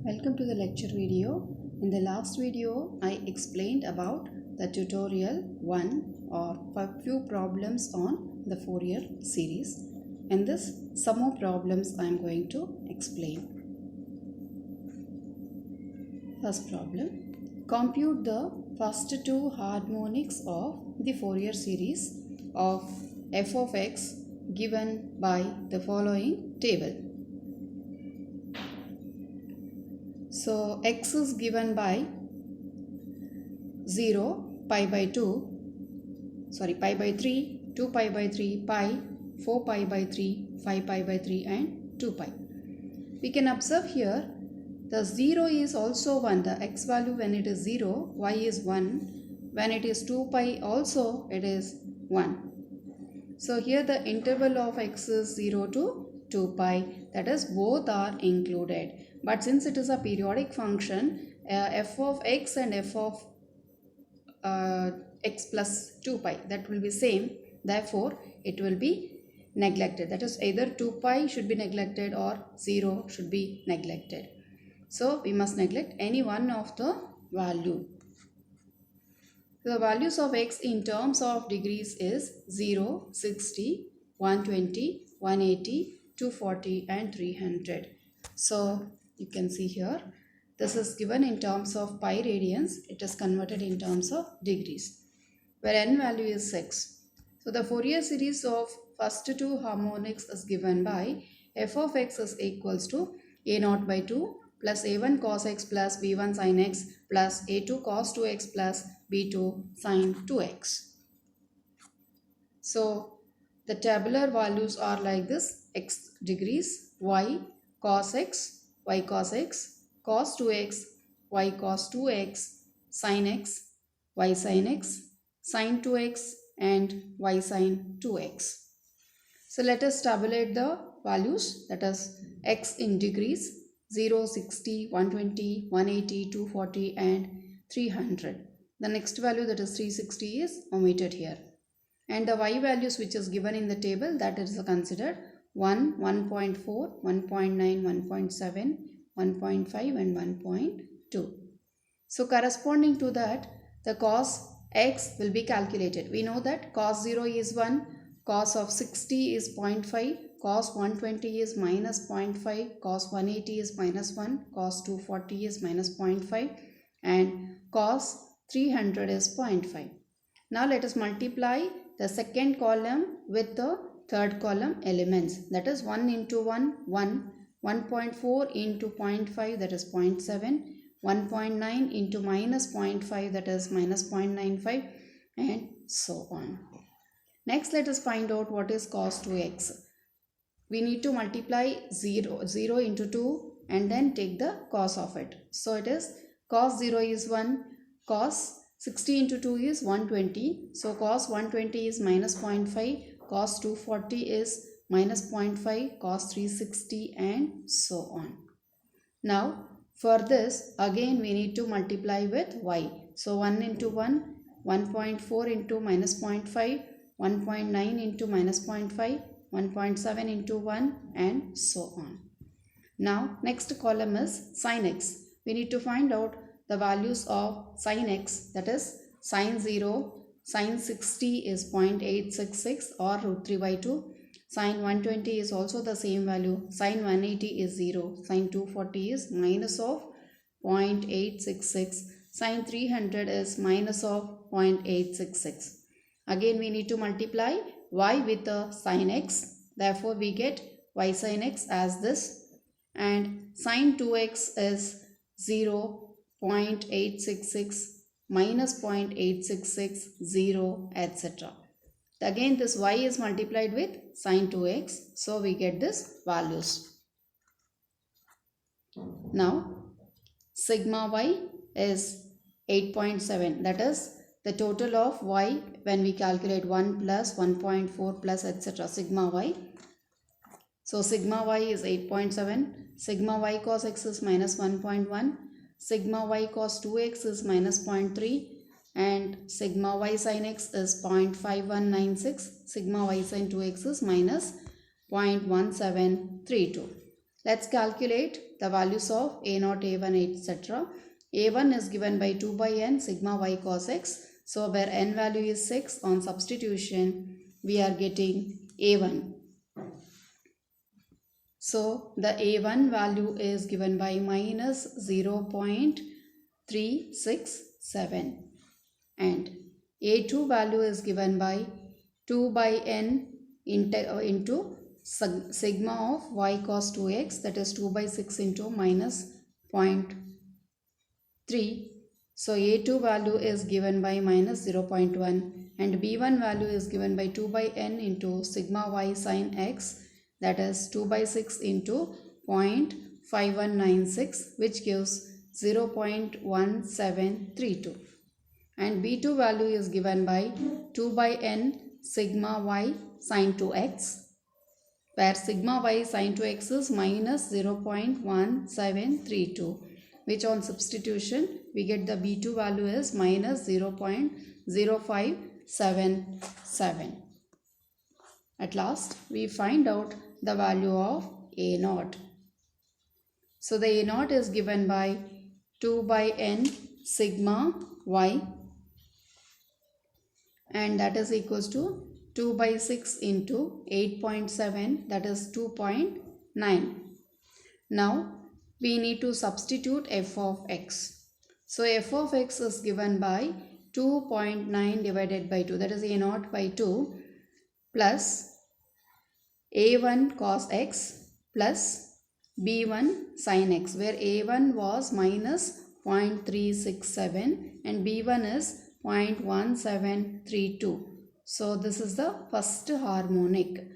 Welcome to the lecture video. In the last video, I explained about the tutorial 1 or a few problems on the Fourier series. In this, some more problems I am going to explain. First problem. Compute the first two harmonics of the Fourier series of f of x given by the following table. So x is given by 0, pi by 3, 2 pi by 3, pi, 4 pi by 3, 5 pi by 3 and 2 pi. We can observe here the 0 is also 1. The x value when it is 0, y is 1. When it is 2 pi also it is 1. So here the interval of x is 0 to 2 pi, that is both are included. But since it is a periodic function, f of x and f of x plus 2 pi, that will be same. Therefore, it will be neglected. That is either 2 pi should be neglected or 0 should be neglected. So, we must neglect any one of the value. The values of x in terms of degrees is 0, 60, 120, 180, 240 and 300. So, you can see here, this is given in terms of pi radians, it is converted in terms of degrees, where n value is 6. So the Fourier series of first two harmonics is given by f of x is equals to a0 by 2 plus a1 cos x plus b1 sin x plus a2 cos 2x plus b2 sin 2x. So the tabular values are like this: x degrees, y cos x, y cos x, cos 2x, y cos 2x, sin x, y sin x, sin 2x and y sin 2x. So let us tabulate the values, that is x in degrees 0, 60, 120, 180, 240 and 300. The next value, that is 360, is omitted here. And the y values which is given in the table, that is considered 1, 1.4, 1.9, 1.7, 1.5 and 1.2. So corresponding to that, the cos x will be calculated. We know that cos 0 is 1, cos of 60 is 0.5, cos 120 is minus 0.5, cos 180 is minus 1, cos 240 is minus 0.5 and cos 300 is 0.5. Now let us multiply the second column with the third column elements, that is 1 into 1, 1, 1.4 into 0.5, that is 0.7, 1.9 into minus 0.5, that is minus 0.95 and so on. Next, let us find out what is cos 2x. We need to multiply 0 into 2 and then take the cos of it. So it is cos 0 is 1, cos 60 into 2 is 120. So cos 120 is minus 0.5, cos 240 is minus 0.5, cos 360 and so on. Now for this again we need to multiply with y. So 1 into 1, 1.4 into minus 0.5, 1.9 into minus 0.5, 1.7 into 1 and so on. Now next column is sin x. We need to find out the values of sin x, that is sin 0, sin 60 is 0.866 or root 3 by 2. Sin 120 is also the same value. Sin 180 is 0. Sin 240 is minus of 0.866. Sin 300 is minus of 0.866. Again we need to multiply y with the sin x. Therefore we get y sin x as this. And sin 2x is 0.866 minus 0.866, 0, etc. Again this y is multiplied with sin 2x. So we get this values. Now sigma y is 8.7. That is the total of y when we calculate 1 plus 1.4 plus etc. sigma y. So sigma y is 8.7. Sigma y cos x is minus 1.1. Sigma y cos 2x is minus 0.3. And sigma y sin x is 0.5196. Sigma y sin 2x is minus 0.1732. Let's calculate the values of a0, a1, etc. a1 is given by 2 by n sigma y cos x. So where n value is 6, on substitution we are getting a1. So the a1 value is given by minus 0.367 and a2 value is given by 2 by n into sigma of y cos 2x, that is 2 by 6 into minus 0.3. So a2 value is given by minus 0.1 and b1 value is given by 2 by n into sigma y sin x, that is 2 by 6 into 0.5196, which gives 0.1732. And b2 value is given by 2 by n sigma y sin 2x, where sigma y sin 2x is minus 0.1732, which on substitution we get the b2 value is minus 0.0577. At last we find out the value of a0. So the a0 is given by 2 by n sigma y, and that is equals to 2 by 6 into 8.7, that is 2.9. Now we need to substitute f of x. So f of x is given by 2.9 divided by 2, that is a0 by 2, plus a1 cos x plus b1 sin x, where a1 was minus 0.367 and b1 is 0.1732. So this is the first harmonic.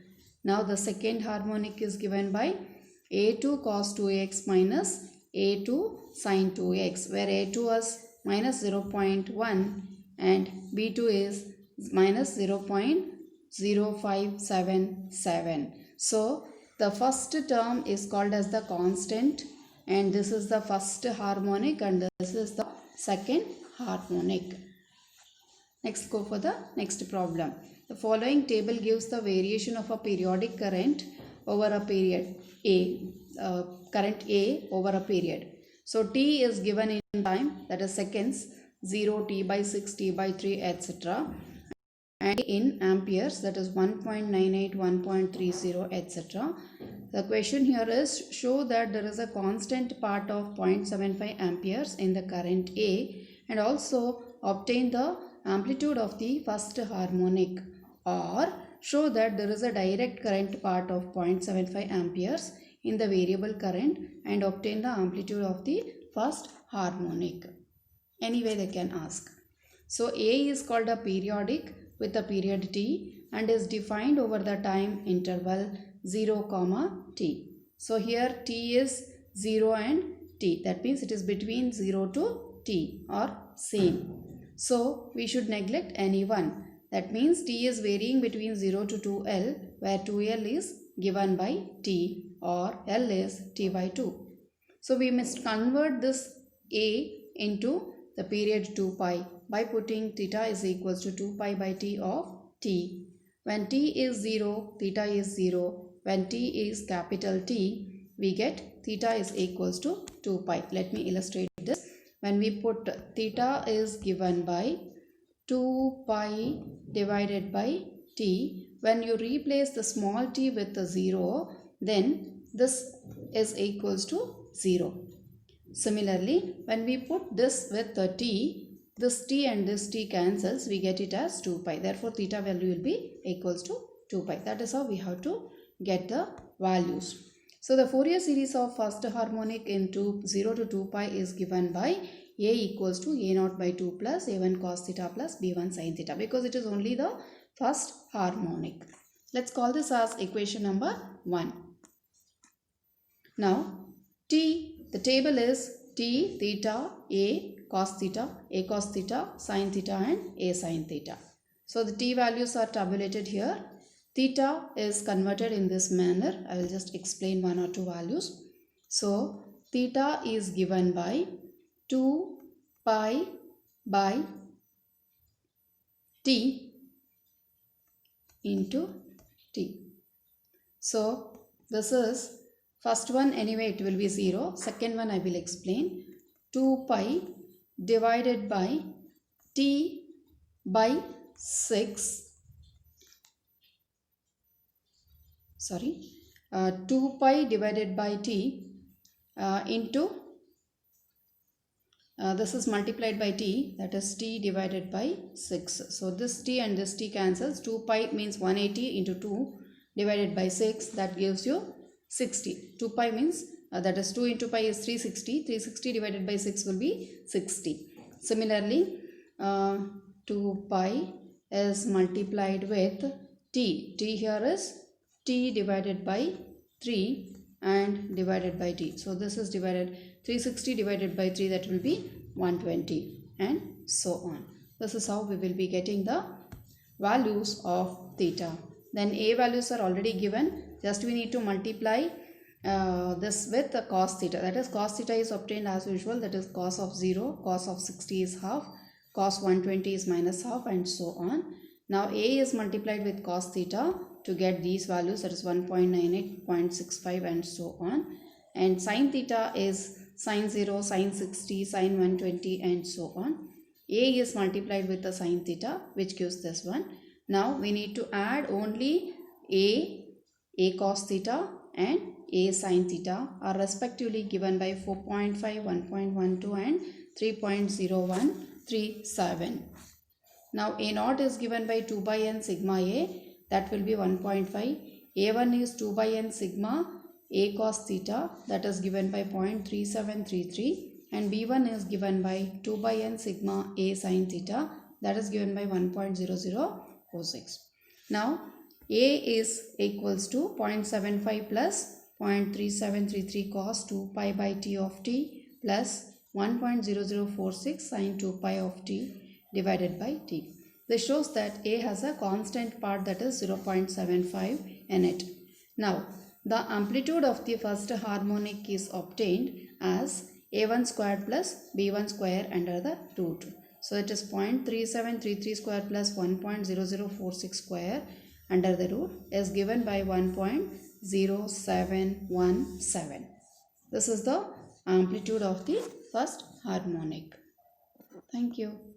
Now the second harmonic is given by a2 cos 2x minus a2 sin 2x, where a2 was minus 0.1 and b2 is minus 0.0577. So the first term is called as the constant, and this is the first harmonic and this is the second harmonic. Next, go for the next problem. The following table gives the variation of a periodic current over a period A, current A over a period. So T is given in time, that is seconds, 0, T by 6, T by 3, etc. And in amperes, that is 1.98, 1.30, etc. The question here is, show that there is a constant part of 0.75 amperes in the current A, and also obtain the amplitude of the first harmonic, or show that there is a direct current part of 0.75 amperes in the variable current and obtain the amplitude of the first harmonic. Anyway they can ask. So A is called a periodic with a period t and is defined over the time interval 0, t. So here t is 0 and t, that means it is between 0 to t or same. So we should neglect any one. That means t is varying between 0 to 2L, where 2L is given by t or L is t by 2. So we must convert this A into the period 2 pi by putting theta is equals to 2 pi by t of t. When t is 0, theta is 0. When t is capital T, we get theta is equals to 2 pi. Let me illustrate this. When we put theta is given by 2 pi divided by t, when you replace the small t with the 0, then this is equals to 0. Similarly, when we put this with the t, this t and this t cancels, we get it as 2 pi. Therefore, theta value will be equals to 2 pi. That is how we have to get the values. So, the Fourier series of first harmonic into 0 to 2 pi is given by a equals to a0 by 2 plus a1 cos theta plus b1 sin theta, because it is only the first harmonic. Let's call this as equation number 1. Now, t, the table is t, theta, a cos theta, sin theta and a sin theta. So, the t values are tabulated here. Theta is converted in this manner. I will just explain one or two values. So, theta is given by 2 pi by t into t. So, this is First one anyway it will be 0. Second one I will explain. 2 pi divided by t by 6. 2 pi divided by t into this is multiplied by t, that is t divided by 6. So this t and this t cancels. 2 pi means 180 into 2 divided by 6, that gives you 60. 2 pi means that is 2 into pi is 360. 360 divided by 6 will be 60. Similarly, 2 pi is multiplied with t. T here is t divided by 3 and divided by t. So this is divided 360 divided by 3, that will be 120 and so on. This is how we will be getting the values of theta. Then a values are already given. Just we need to multiply this with the cos theta. That is cos theta is obtained as usual. That is cos of 0, cos of 60 is half, cos 120 is minus half and so on. Now a is multiplied with cos theta to get these values, that is 1.98, 0.65 and so on. And sin theta is sin 0, sin 60, sin 120 and so on. A is multiplied with the sin theta which gives this one. Now we need to add only a cos theta and a sin theta are respectively given by 4.5, 1.12 and 3.0137. Now a naught is given by 2 by n sigma a, that will be 1.5. A1 is 2 by n sigma a cos theta, that is given by 0.3733, and b1 is given by 2 by n sigma a sin theta, that is given by 1.0046. Now a is equals to 0.75 plus 0.3733 cos 2 pi by t of t plus 1.0046 sin 2 pi of t divided by t. This shows that a has a constant part, that is 0.75 in it. Now the amplitude of the first harmonic is obtained as a1 square plus b1 square under the root. So it is 0.3733 square plus 1.0046 square under the root is given by 1.0717. This is the amplitude of the first harmonic. Thank you.